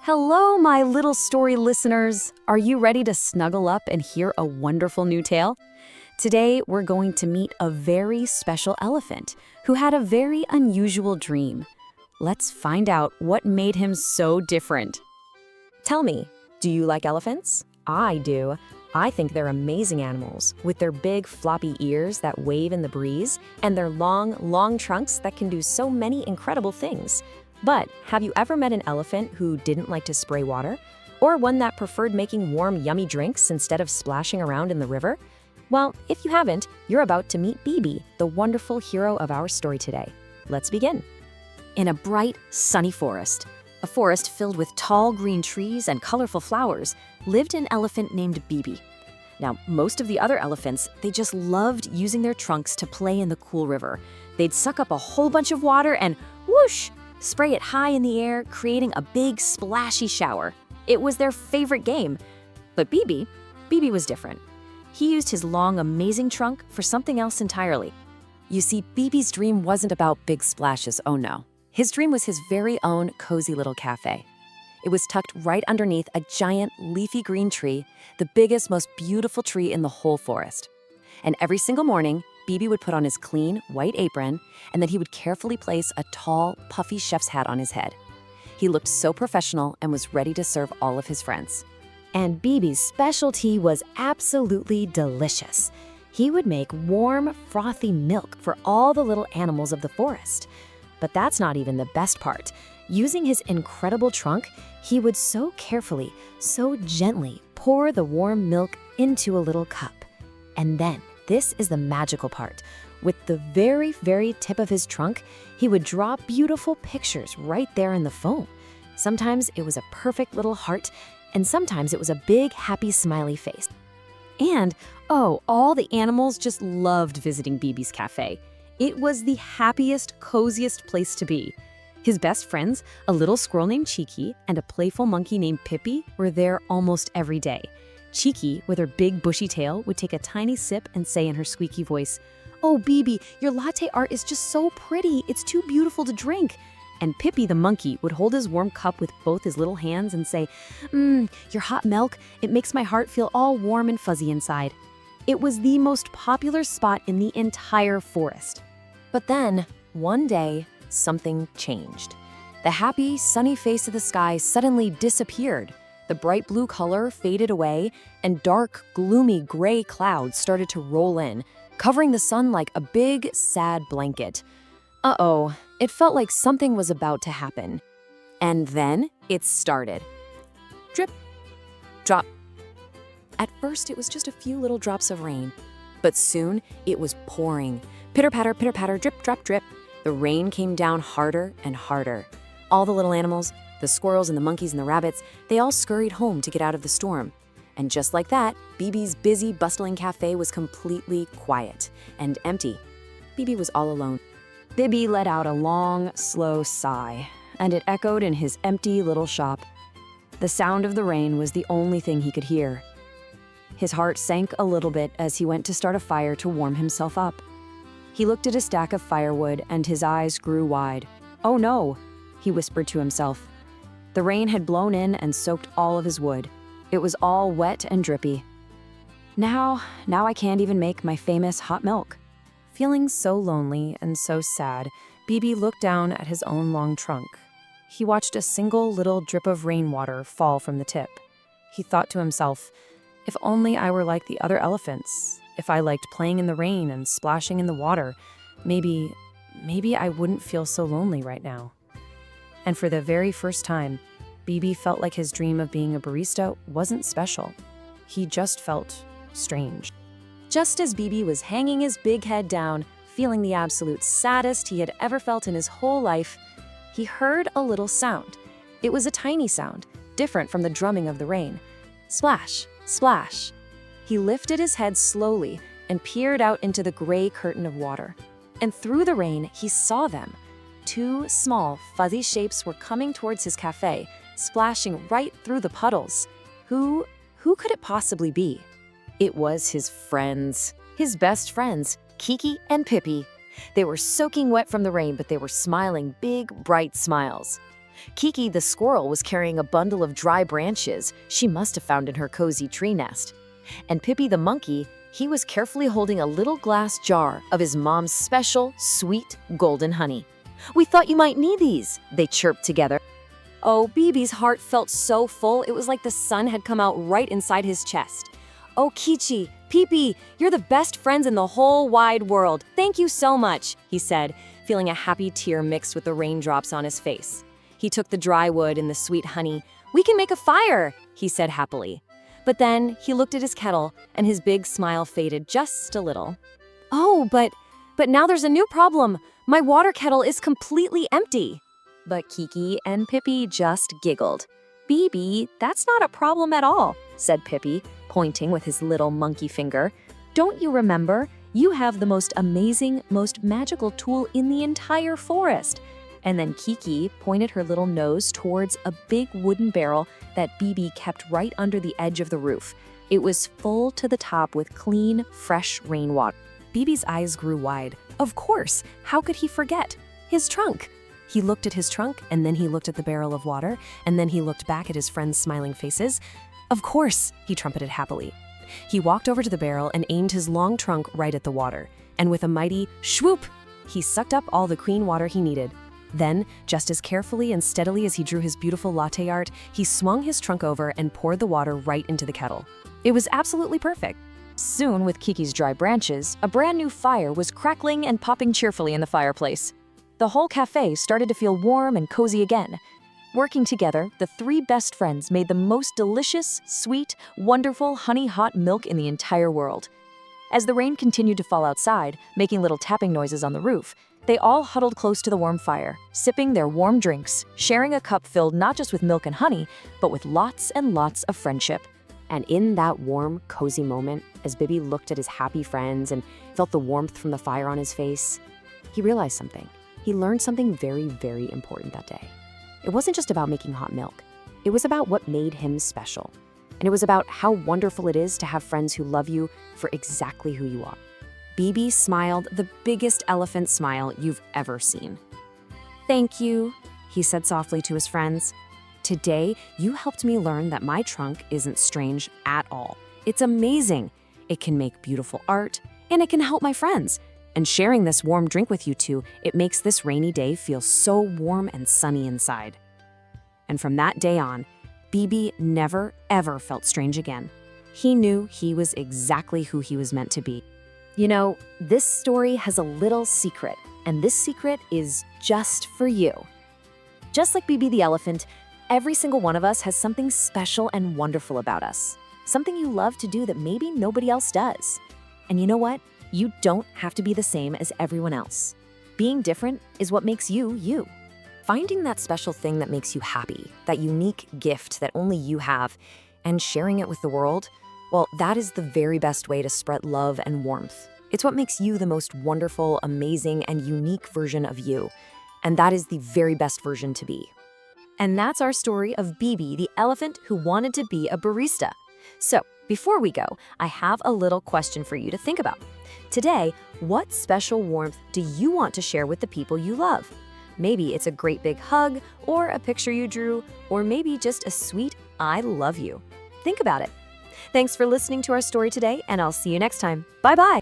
Hello, my little story listeners. Are you ready to snuggle up and hear a wonderful new tale? Today, we're going to meet a very special elephant who had a very unusual dream. Let's find out what made him so different. Tell me, do you like elephants? I do. I think they're amazing animals, with their big floppy ears that wave in the breeze and their long trunks that can do so many incredible things. But have you ever met an elephant who didn't like to spray water? Or one that preferred making warm, yummy drinks instead of splashing around in the river? Well, if you haven't, you're about to meet Bibi, the wonderful hero of our story today. Let's begin. In a bright, sunny forest, a forest filled with tall green trees and colorful flowers, lived an elephant named Bibi. Now, most of the other elephants, they just loved using their trunks to play in the cool river. They'd suck up a whole bunch of water and whoosh, spray it high in the air, creating a big splashy shower. It was their favorite game. But Bibi was different. He used his long, amazing trunk for something else entirely. You see, Bibi's dream wasn't about big splashes, oh no. His dream was his very own cozy little cafe. It was tucked right underneath a giant leafy green tree, the biggest, most beautiful tree in the whole forest. And every single morning, Bibi would put on his clean, white apron, and then he would carefully place a tall, puffy chef's hat on his head. He looked so professional and was ready to serve all of his friends. And Bibi's specialty was absolutely delicious. He would make warm, frothy milk for all the little animals of the forest. But that's not even the best part. Using his incredible trunk, he would so carefully, so gently pour the warm milk into a little cup. And then, this is the magical part. With the very, very tip of his trunk, he would draw beautiful pictures right there in the foam. Sometimes it was a perfect little heart, and sometimes it was a big, happy, smiley face. And, all the animals just loved visiting Bibi's cafe. It was the happiest, coziest place to be. His best friends, a little squirrel named Cheeky and a playful monkey named Pippi, were there almost every day. Cheeky, with her big bushy tail, would take a tiny sip and say in her squeaky voice, "Oh, Bibi, your latte art is just so pretty. It's too beautiful to drink." And Pippi the monkey would hold his warm cup with both his little hands and say, "Your hot milk, it makes my heart feel all warm and fuzzy inside." It was the most popular spot in the entire forest. But then, one day, something changed. The happy, sunny face of the sky suddenly disappeared. The bright blue color faded away, and dark, gloomy gray clouds started to roll in, covering the sun like a big, sad blanket. It felt like something was about to happen. And then it started. Drip, drop. At first, it was just a few little drops of rain, but soon it was pouring. Pitter-patter, drip, drop, drip. The rain came down harder and harder. All the little animals, the squirrels and the monkeys and the rabbits, they all scurried home to get out of the storm. And just like that, Bibi's busy, bustling cafe was completely quiet and empty. Bibi was all alone. Bibi let out a long, slow sigh, and it echoed in his empty little shop. The sound of the rain was the only thing he could hear. His heart sank a little bit as he went to start a fire to warm himself up. He looked at a stack of firewood and his eyes grew wide. "Oh no," he whispered to himself. The rain had blown in and soaked all of his wood. It was all wet and drippy. Now I can't even make my famous hot milk. Feeling so lonely and so sad, Bibi looked down at his own long trunk. He watched a single little drip of rainwater fall from the tip. He thought to himself, if only I were like the other elephants. If I liked playing in the rain and splashing in the water, maybe I wouldn't feel so lonely right now. And for the very first time, Bibi felt like his dream of being a barista wasn't special. He just felt strange. Just as Bibi was hanging his big head down, feeling the absolute saddest he had ever felt in his whole life, he heard a little sound. It was a tiny sound, different from the drumming of the rain. Splash, splash. He lifted his head slowly and peered out into the gray curtain of water. And through the rain, he saw them. Two small, fuzzy shapes were coming towards his cafe, splashing right through the puddles. Who could it possibly be? It was his friends, his best friends, Kiki and Pippi. They were soaking wet from the rain, but they were smiling big, bright smiles. Kiki the squirrel was carrying a bundle of dry branches she must have found in her cozy tree nest. And Pippi the monkey, he was carefully holding a little glass jar of his mom's special, sweet, golden honey. "We thought you might need these," they chirped together. Oh, Bibi's heart felt so full, it was like the sun had come out right inside his chest. "Oh, Kichi, Pippi, you're the best friends in the whole wide world. Thank you so much," he said, feeling a happy tear mixed with the raindrops on his face. He took the dry wood and the sweet honey. "We can make a fire," he said happily. But then he looked at his kettle, and his big smile faded just a little. "Oh, but now there's a new problem. My water kettle is completely empty." But Kiki and Pippi just giggled. "Bibi, that's not a problem at all," said Pippi, pointing with his little monkey finger. "Don't you remember? You have the most amazing, most magical tool in the entire forest." And then Kiki pointed her little nose towards a big wooden barrel that Bibi kept right under the edge of the roof. It was full to the top with clean, fresh rainwater. Bibi's eyes grew wide. Of course, how could he forget? His trunk. He looked at his trunk, and then he looked at the barrel of water, and then he looked back at his friends' smiling faces. "Of course," he trumpeted happily. He walked over to the barrel and aimed his long trunk right at the water. And with a mighty swoop, he sucked up all the clean water he needed. Then, just as carefully and steadily as he drew his beautiful latte art, he swung his trunk over and poured the water right into the kettle. It was absolutely perfect. Soon, with Kiki's dry branches, a brand new fire was crackling and popping cheerfully in the fireplace. The whole cafe started to feel warm and cozy again. Working together, the three best friends made the most delicious, sweet, wonderful honey-hot milk in the entire world. As the rain continued to fall outside, making little tapping noises on the roof, they all huddled close to the warm fire, sipping their warm drinks, sharing a cup filled not just with milk and honey, but with lots and lots of friendship. And in that warm, cozy moment, as Bibi looked at his happy friends and felt the warmth from the fire on his face, he realized something. He learned something very, very important that day. It wasn't just about making hot milk. It was about what made him special. And it was about how wonderful it is to have friends who love you for exactly who you are. Bibi smiled the biggest elephant smile you've ever seen. "Thank you," he said softly to his friends. "Today, you helped me learn that my trunk isn't strange at all. It's amazing. It can make beautiful art, and it can help my friends. And sharing this warm drink with you two, it makes this rainy day feel so warm and sunny inside." And from that day on, Bibi never, ever felt strange again. He knew he was exactly who he was meant to be. You know, this story has a little secret, and this secret is just for you. Just like Bibi the elephant, every single one of us has something special and wonderful about us. Something you love to do that maybe nobody else does. And you know what? You don't have to be the same as everyone else. Being different is what makes you, you. Finding that special thing that makes you happy, that unique gift that only you have, and sharing it with the world, well, that is the very best way to spread love and warmth. It's what makes you the most wonderful, amazing, and unique version of you. And that is the very best version to be. And that's our story of Bibi, the elephant who wanted to be a barista. So, before we go, I have a little question for you to think about. Today, what special warmth do you want to share with the people you love? Maybe it's a great big hug, or a picture you drew, or maybe just a sweet "I love you." Think about it. Thanks for listening to our story today, and I'll see you next time. Bye-bye.